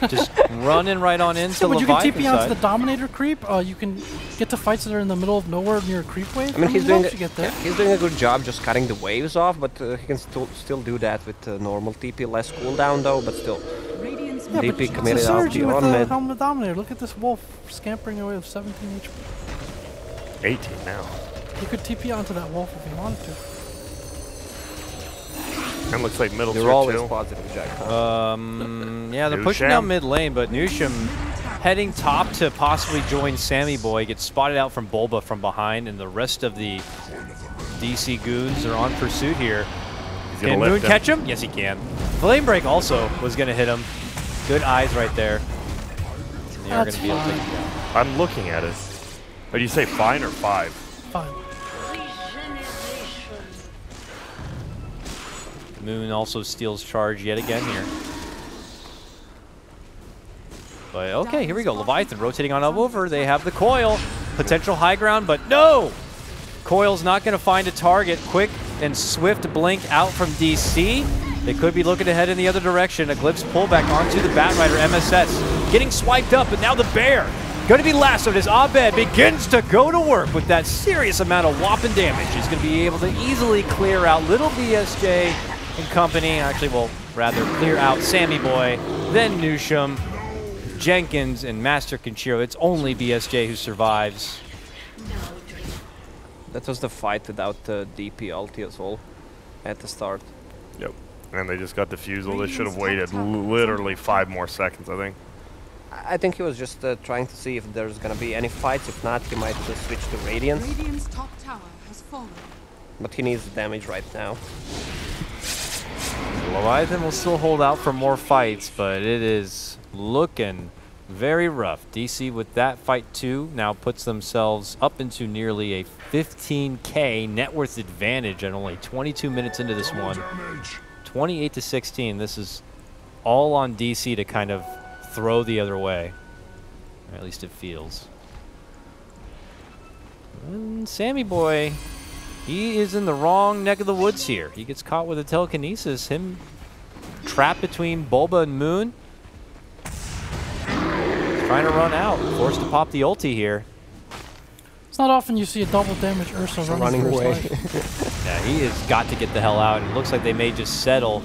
Just running right on into Yeah, but you can Leviathan TP onto side. the Dominator creep. You can get to fights that are in the middle of nowhere near a creep wave. I mean, he's once doing you get there. he's doing a good job just cutting the waves off, but he can still do that with normal TP, less cooldown though, but still. Yeah, DP but it's committed a out synergy to with on the mid. Helmet Dominator. Look at this wolf scampering away with 17 HP. 18 now. You could TP onto that wolf if you wanted to. And looks like middle You're tier always too. positive, Jack. Yeah, they're pushing Nusham. down mid lane, but Nusham heading top to possibly join Sammy Boy, gets spotted out from Bulba from behind, and the rest of the DC goons are on pursuit here. He's gonna Can lift Moon him. catch him? Yes, he can. Flame Break also was going to hit him. Good eyes right there. They are going That's to be able to take fine. him down. I'm looking at it. But you say fine or 5? Fine. Moon also steals charge yet again here. But okay, here we go. Leviathan rotating on over. They have the coil. Potential high ground, but no! Coil's not going to find a target. Quick and swift blink out from DC. They could be looking ahead in the other direction. A glimpse pullback onto the Batrider MSS. Getting swiped up, but now the Bear going to be lassoed as Abed begins to go to work with that serious amount of whopping damage. He's going to be able to easily clear out little BSJ and company. Actually, well, rather clear out Sammy Boy, then Nusham, Jenkins, and Master Kenshiro. It's only BSJ who survives. That was the fight without the DP ulti as well at the start. Yep. And they just got defusal. They should have waited literally 5 more seconds, I think. I think he was just trying to see if there's gonna be any fights. If not, he might switch to Radiance. Radiant's top tower has fallen. But he needs the damage right now. Leviathan will still hold out for more fights, but it is looking very rough. DC with that fight too now puts themselves up into nearly a 15K net worth advantage at only 22 minutes into this one. 28 to 16. This is all on DC to kind of throw the other way. Or at least it feels. And Sammy Boy, he is in the wrong neck of the woods here. He gets caught with a telekinesis. Him trapped between Bulba and Moon. Trying to run out. Forced to pop the ulti here. It's not often you see a double damage Ursa running away. Yeah, he has got to get the hell out. And it looks like they may just settle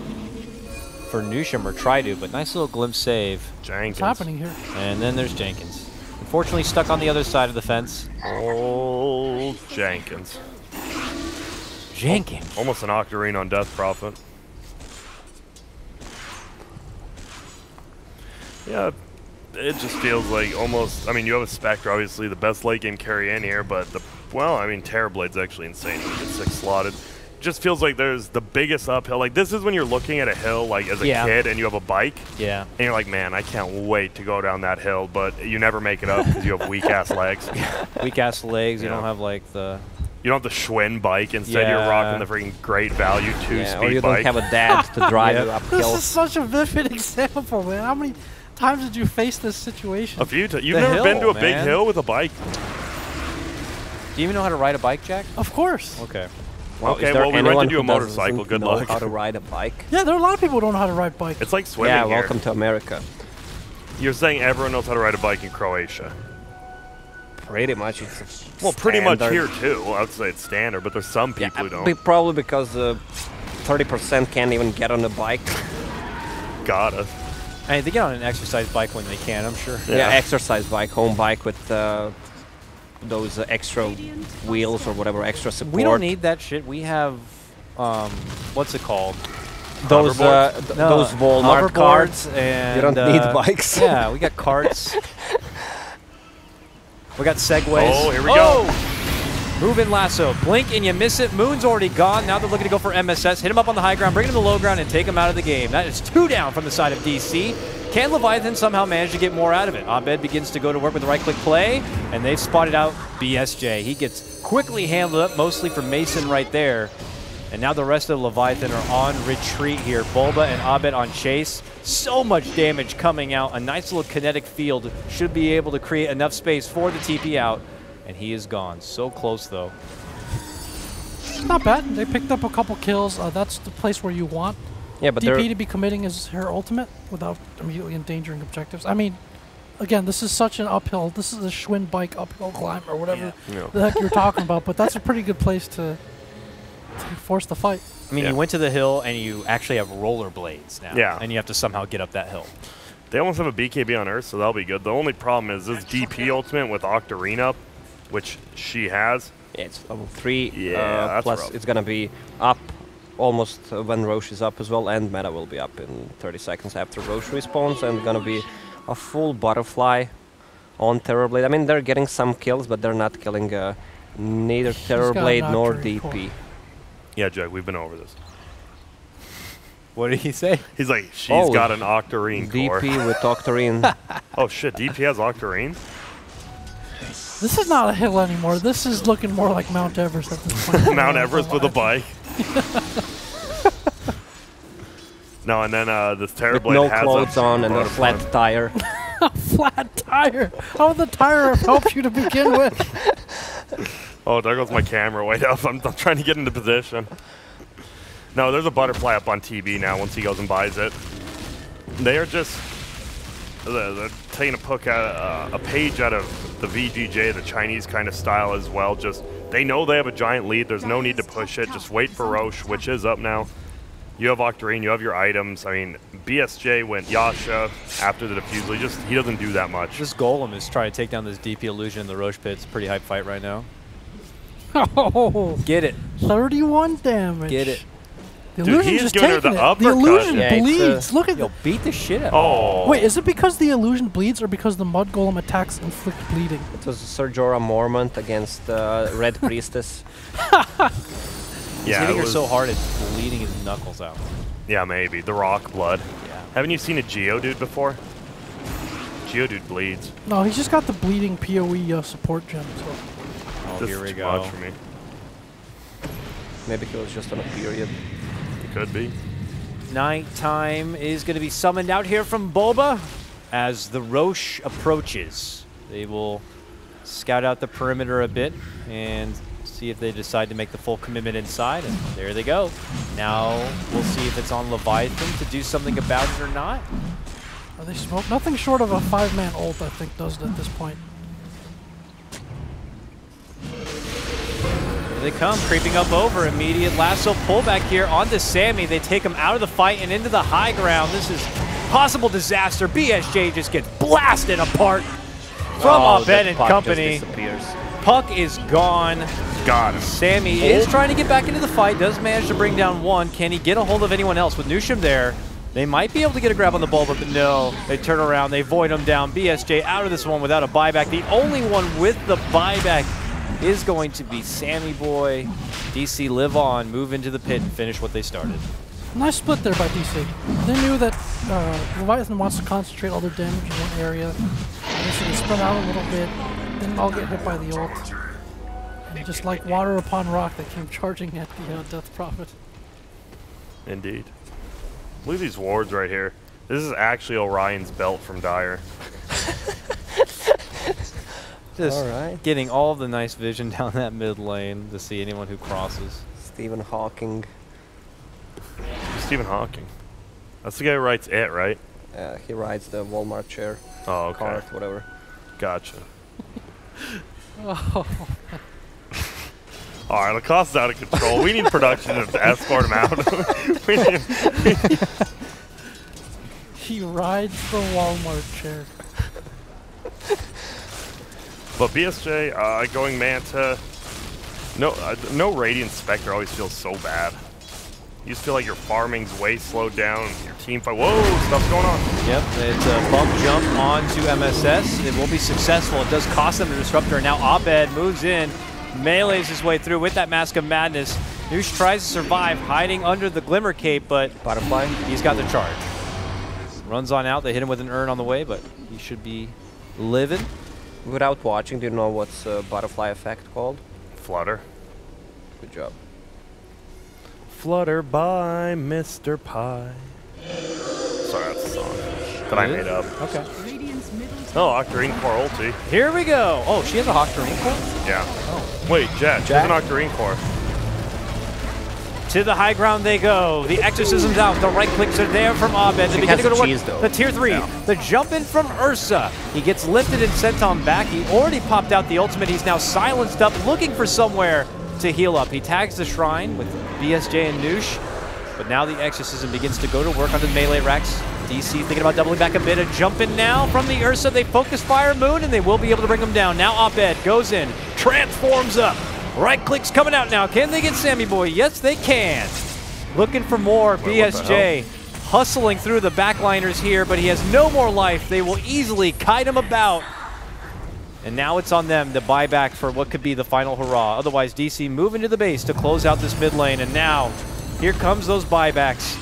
for Nusham or try to, but nice little glimpse save. Jenkins. What's happening here? And then there's Jenkins. Unfortunately stuck on the other side of the fence. Oh, Jenkins. Jenkins. Almost an Octarine on Death Prophet. Yeah, it just feels like almost, I mean, you have a Spectre, obviously the best late game carry in here, but well, I mean, Terrorblade's actually insane when you get 6 slotted. Just feels like there's the biggest uphill. Like, this is when you're looking at a hill, like, as a kid and you have a bike. Yeah. And you're like, man, I can't wait to go down that hill, but you never make it up because you have weak-ass legs. Weak-ass legs. You Yeah. don't have, like, the... You don't have the Schwinn bike. Instead, you're rocking the freaking great value 2-speed or you bike. don't have a dad to drive you uphill. This is such a vivid example, man. How many times did you face this situation? A few times. You've The never been to hill, a big man. hill with a bike? Do you even know how to ride a bike, Jack? Of course. Okay. Well, Okay, is there well, we anyone rented you a who motorcycle. doesn't Good know luck. how to ride a bike? Yeah, there are a lot of people who don't know how to ride bikes. It's like swimming Yeah, here. welcome to America. You're saying everyone knows how to ride a bike in Croatia. Pretty much. It's Well, pretty much standard. here, too. I would say it's standard, but there's some people who don't. Probably because 30% can't even get on a bike. Got us. I mean, they get on an exercise bike when they can, I'm sure. Yeah, exercise bike, home bike with those extra wheels or whatever, extra support. We don't need that shit. We have, what's it called? those those Walmart hoverboards carts. and You don't need bikes. Yeah, we got carts. We got segways. Oh, here we go. Moving lasso. Blink and you miss it. Moon's already gone. Now they're looking to go for MSS. Hit him up on the high ground, bring him to the low ground, and take him out of the game. That is 2 down from the side of DC. Can Leviathan somehow manage to get more out of it? Abed begins to go to work with the right-click play, and they've spotted out BSJ. He gets quickly handled up, mostly from Mason right there. And now the rest of the Leviathan are on retreat here. Bulba and Abed on chase. So much damage coming out. A nice little kinetic field should be able to create enough space for the TP out. And he is gone. So close, though. Not bad. They picked up a couple kills. That's the place where you want Yeah, but DP to be committing his her ultimate without immediately endangering objectives. I mean, again, this is such an uphill. This is a Schwinn bike uphill climb or whatever the heck you're talking about. But that's a pretty good place to force the fight. I mean, you went to the hill and you actually have rollerblades now. Yeah. And you have to somehow get up that hill. They almost have a BKB on Earth, so that'll be good. The only problem is this DP ultimate with Octarine up, which she has. yeah, it's level 3. Yeah, that's plus rough. it's gonna be up almost when Roche is up as well, and Meta will be up in 30 seconds after Roche respawns, and gonna be a full butterfly on Terrorblade. I mean, they're getting some kills, but they're not killing neither got Terrorblade an nor Octarine DP. core. Yeah, Jack, we've been over this. What did he say? He's like, she's Oh, got an Octarine core. DP with Octarine. Oh, shit, DP has Octarine? This is not a hill anymore. This is looking more like Mount Everest at this point. Mount Everest with a bike. No, and then this with Terrorblade no has clothes on and a butterfly. flat tire. A flat tire. How would the tire have helped you to begin with? Oh, there goes my camera. Wait up. I'm trying to get into position. No, there's a butterfly up on TB now once he goes and buys it. They are just... They're taking a page out of the VGJ, the Chinese kind of style as well. Just, they know they have a giant lead. There's no need to push it. Just wait for Roche, which is up now. You have Octarine, you have your items. I mean, BSJ went Yasha after the defusal. He doesn't do that much. This Golem is trying to take down this DP illusion in the Roche pit. It's a pretty hype fight right now. Oh, Get it. 31 damage. Get it. The Dude, illusion he's just giving her taking the it. uppercut. The illusion Yeah, it's, bleeds. Look at Yo, that. beat the shit out. Oh. Wait, is it because the illusion bleeds or because the mud golem attacks inflict bleeding? It was Sir Jorah Mormont against Red Priestess. He's Yeah, hitting it her was- so hard it's bleeding his knuckles out. Yeah, maybe. The rock blood. Yeah. Haven't you seen a Geodude before? Geodude bleeds. No, he's just got the bleeding PoE support gem. So. Oh, This here is we too go. much for me. Maybe he was just on a period. It could be. Nighttime is going to be summoned out here from Boba as the Roche approaches. They will scout out the perimeter a bit and see if they decide to make the full commitment inside. And there they go. Now we'll see if it's on Leviathan to do something about it or not. Are they smoke? Nothing short of a 5-man ult, I think, does it at this point. Here they come, creeping up over. Immediate lasso pullback here onto Sammy. They take him out of the fight and into the high ground. This is possible disaster. BSJ just gets blasted apart from Oh, Abed that and puck company. just disappears. Puck is gone. Got him. Sammy is trying to get back into the fight, does manage to bring down one. Can he get a hold of anyone else? With Nushim there, they might be able to get a grab on the ball, but no. They turn around, they void him down. BSJ out of this one without a buyback. The only one with the buyback is going to be Sammy Boy. DC live on, move into the pit, and finish what they started. Nice split there by DC. They knew that Leviathan wants to concentrate all their damage in one area. So they spread out a little bit, then all get hit by the ult. And just like water upon rock, they came charging at the Death Prophet. Indeed. Look at these wards right here. This is actually Orion's belt from Dire. Just Alright. getting all the nice vision down that mid lane to see anyone who crosses. Stephen Hawking. Stephen Hawking. That's the guy who writes It, right? He rides the Walmart chair. Oh, okay. Cart, whatever. Gotcha. Oh. All right, Lacoste's out of control. We need production to escort him out. we need He rides the Walmart chair. But BSJ going Manta. No Radiant Spectre always feels so bad. You just feel like your farming's way slowed down. Your team fight. Whoa, stuff's going on. Yep, it's a bump jump onto MSS. It will be successful. It does cost them the Disruptor. Now Abed moves in, melees his way through with that Mask of Madness. Noosh tries to survive, hiding under the Glimmer Cape, but Butterfly. he's got the charge. Runs on out. They hit him with an urn on the way, but he should be living. Without watching, do you know what's butterfly effect called? Flutter. Good job. Flutter by Mr. Pie. Sorry, that's a song that I made up. Okay. Oh, Octarine Core ulti. Here we go. Oh, she has a Hawktering core? Yeah. Wait, Jet. She's an Octarine Core. To the high ground they go. The exorcism's out. The right clicks are there from Abed. They begin to has go to work. cheese, though. The tier 3. Yeah. The jump in from Ursa. He gets lifted and sent on back. He already popped out the ultimate. He's now silenced up, looking for somewhere to heal up. He tags the shrine with BSJ and Noosh. But now the exorcism begins to go to work on the melee Rex. DC thinking about doubling back a bit. A jump in now from the Ursa. They focus Fire Moon and they will be able to bring him down. Now Abed goes in, transforms up. Right click's coming out now. Can they get Sammy Boy? Yes, they can. Looking for more. Wait, what the BSJ hustling through the backliners here, but he has no more life. They will easily kite him about. And now it's on them to buy back for what could be the final hurrah. Otherwise, DC move into the base to close out this mid lane. And now, here comes those buybacks.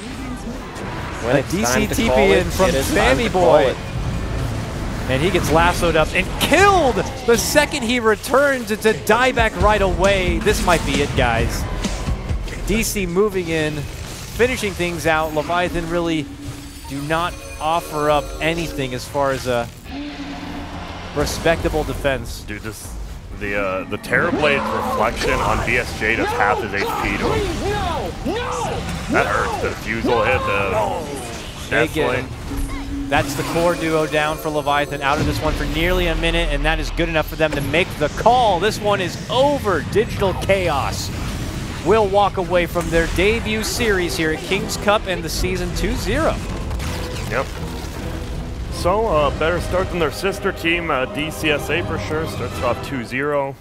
When A it's DC time to TP call in it, from it is time Sammy to call Boy. it. And he gets lassoed up and killed the second he returns. It's a dieback right away. This might be it, guys. DC moving in, finishing things out. Leviathan really do not offer up anything as far as a respectable defense. Dude, The Terrorblade's reflection on BSJ does half his HP to him. That hurts. The Fusel hit the They get him. That's the core duo down for Leviathan, out of this one for nearly a minute, and that is good enough for them to make the call. This one is over. Digital Chaos will walk away from their debut series here at King's Cup and the season 2-0. Yep. So, better start than their sister team, DCSA for sure. Starts off 2-0.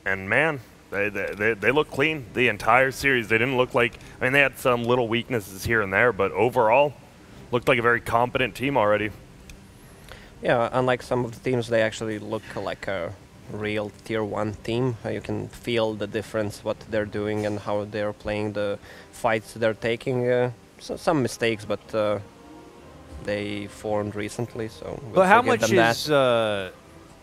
And man, they look clean the entire series. They didn't look like, I mean, they had some little weaknesses here and there, but overall, looked like a very competent team already. Yeah, unlike some of the teams, they actually look like a real Tier 1 team. You can feel the difference, what they're doing and how they're playing, the fights they're taking. Some mistakes, but they formed recently, so we'll But how forgive much them is that.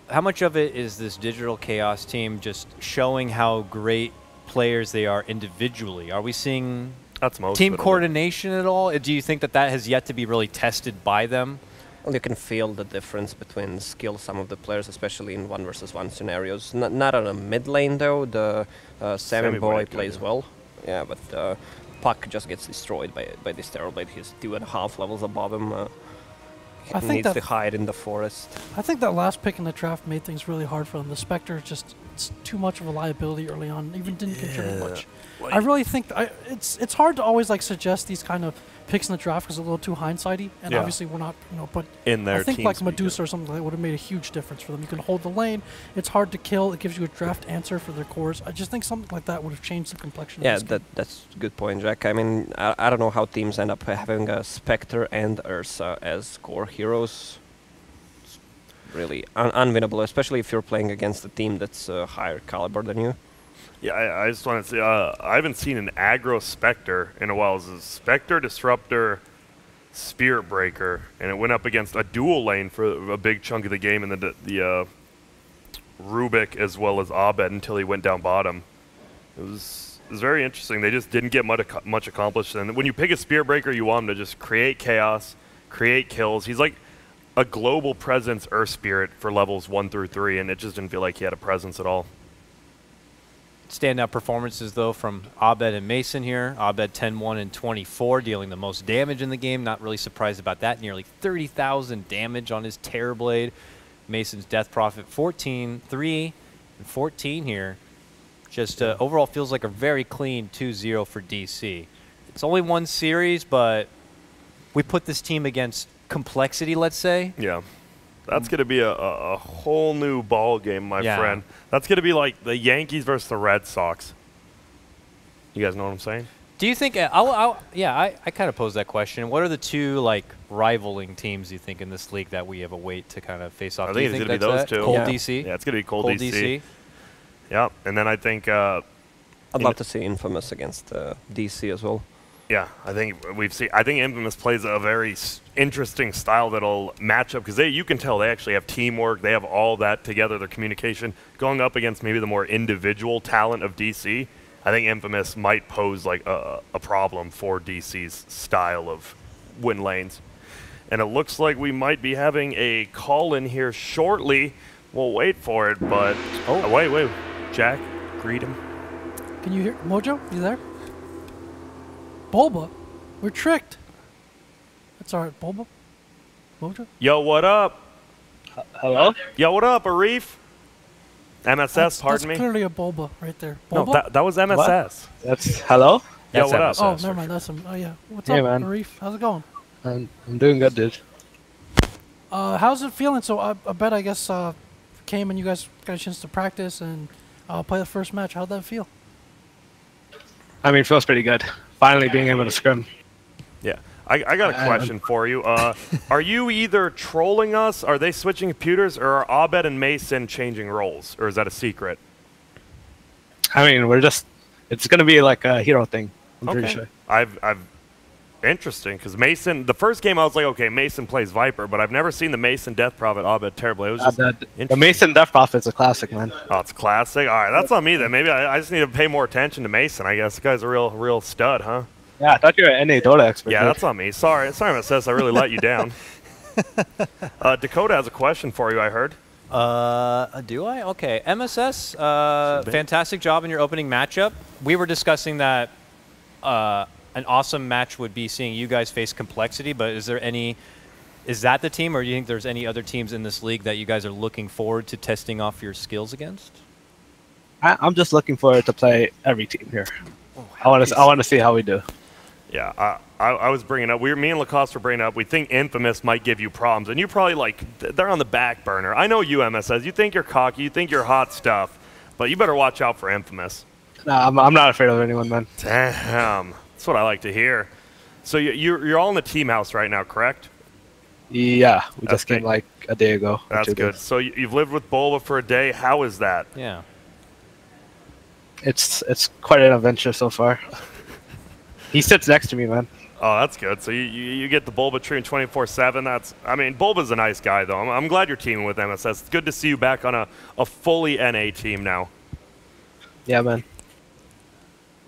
how much of it is this Digital Chaos team just showing how great players they are individually? Are we seeing That's most team of it. coordination at all? Do you think that that has yet to be really tested by them? Well, you can feel the difference between skill some of the players, especially in 1-versus-1 scenarios. Not on a mid lane though. The Sammy Boy plays well. Yeah, but Puck just gets destroyed by this Terrorblade. He's 2.5 levels above him. I He think needs that to hide in the forest. I think that last pick in the draft made things really hard for them. The Spectre just it's too much of a liability early on. Even didn't contribute much. I really think it's hard to always like suggest these kind of picks in the draft because it's a little too hindsighty. And Yeah. obviously we're not, but In their I think team like speak, Medusa or something like that would have made a huge difference for them. You can hold the lane. It's hard to kill. It gives you a draft answer for their cores. I just think something like that would have changed the complexion. Yeah, of this game. that's a good point, Jack. I mean, I don't know how teams end up having a Spectre and Ursa as core heroes. It's really unwinnable, especially if you're playing against a team that's higher caliber than you. Yeah, I just want to say, I haven't seen an aggro Spectre in a while. It's a Spectre, Disruptor, Spirit Breaker, and it went up against a dual lane for a big chunk of the game, and the Rubik as well as Abed until he went down bottom. It was very interesting. They just didn't get much accomplished. And when you pick a Spirit Breaker, you want him to just create chaos, create kills. He's like a global presence Earth Spirit for levels 1 through 3, and it just didn't feel like he had a presence at all. Standout performances, though, from Abed and Mason here. Abed 10-1 and 24, dealing the most damage in the game. Not really surprised about that. Nearly 30,000 damage on his Terrorblade. Mason's Death Prophet 14, 3, and 14 here. Just overall feels like a very clean 2-0 for DC. It's only one series, but we put this team against complexity, let's say. Yeah. That's going to be a whole new ball game, my friend. That's going to be like the Yankees versus the Red Sox. You guys know what I'm saying? Do you think? I kind of posed that question. What are the two like rivaling teams you think in this league that we have a wait to kind of face off? I think it's going to be those two. Cold Yeah. DC. Yeah, it's going to be Cold DC. Yeah, and then I think. I'd love to see Infamous against DC as well. Yeah, I think I think Infamous plays a very interesting style that'll match up because you can tell they actually have teamwork. They have all that together. Their communication going up against maybe the more individual talent of DC. I think Infamous might pose like a problem for DC's style of win lanes. And it looks like we might be having a call in here shortly. We'll wait for it, but wait, Jack, greet him. Can you hear Mojo? You there? Bulba, we're tricked. That's all right, Bulba. Mojo. Yo, what up? Hello? Yo, what up, Arif? MSS, pardon me. That's clearly a Bulba right there. No, Bulba? that was MSS. That's hello? Yo, what up? Oh, never mind. That's him. Oh, yeah. What's Hey, up, man. Arif? How's it going? I'm doing good, dude. How's it feeling? So I bet I guess came and you guys got a chance to practice and play the first match. How'd that feel? I mean, it feels pretty good. Finally being able to scrim. Yeah. I got a question for you. Are you either trolling us, are they switching computers, or are Abed and Mason changing roles? Or is that a secret? I mean, it's going to be like a hero thing, I'm pretty sure. Interesting, because Mason, the first game I was like, okay, Mason plays Viper, but I've never seen the Mason Death Prophet Abed Terribly. It was just The Mason Death Prophet's a classic, man. Oh, it's classic? All right, that's on me then. Maybe I just need to pay more attention to Mason, I guess. This guy's a real stud, huh? Yeah, I thought you were an NA Dota expert. Yeah, dude. that's on me. Sorry, MSS, I really let you down. Dakota has a question for you, I heard. Do I? Okay. MSS, fantastic job in your opening matchup. We were discussing that an awesome match would be seeing you guys face Complexity, but is that the team, or do you think there's any other teams in this league that you guys are looking forward to testing off your skills against? I'm just looking forward to play every team here. I want to see how we do. Yeah, I was bringing up, me and Lacoste were bringing up, we think Infamous might give you problems, and you probably they're on the back burner. I know you, MSS, you think you're cocky, you think you're hot stuff, but you better watch out for Infamous. Nah, I'm not afraid of anyone, man. Damn, that's what I like to hear. So you're all in the team house right now, correct? Yeah, we just came like a day ago. That's good. So you've lived with Bulba for a day. How is that? Yeah. It's quite an adventure so far. He sits next to me, man. Oh, that's good. So you get the Bulba treatment 24/7. I mean, Bulba's a nice guy, though. I'm glad you're teaming with MSS. It's good to see you back on a fully NA team now. Yeah, man.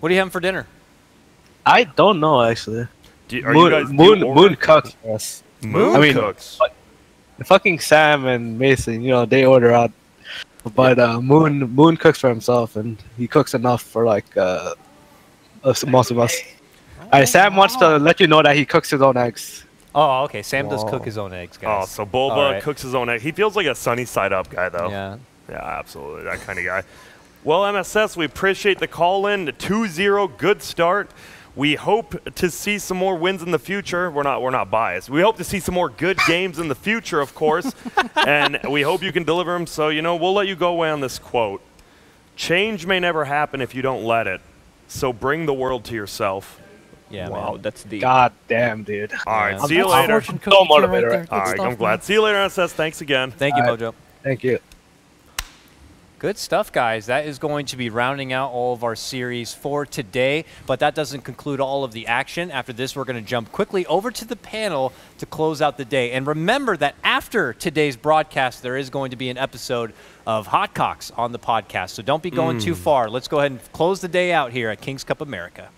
What are you having for dinner? I don't know, actually. Moon cooks for us. Moon cooks? The fucking Sam and Mason, they order out. But Moon cooks for himself, and he cooks enough for, most of us. Sam wants to let you know that he cooks his own eggs. Oh, okay. Sam does cook his own eggs, guys. Oh, so Bulba cooks his own eggs. He feels like a sunny side up guy, though. Yeah. Yeah, absolutely. That kind of guy. Well, MSS, we appreciate the call-in. 2-0, good start. We hope to see some more wins in the future. We're not biased. We hope to see some more good games in the future, of course. And we hope you can deliver them. So, we'll let you go away on this quote. Change may never happen if you don't let it. So bring the world to yourself. Yeah, wow, man. that's deep. God damn, dude. All right, Yeah. see you later. So motivated. Right All right, I'm glad. See you later, SS. Thanks again. Thank you, All right. Mojo. Thank you. Good stuff, guys. That is going to be rounding out all of our series for today, but that doesn't conclude all of the action. After this, we're going to jump quickly over to the panel to close out the day. And remember that after today's broadcast, there is going to be an episode of Hot Cocks on the podcast, so don't be going too far. Let's go ahead and close the day out here at King's Cup America.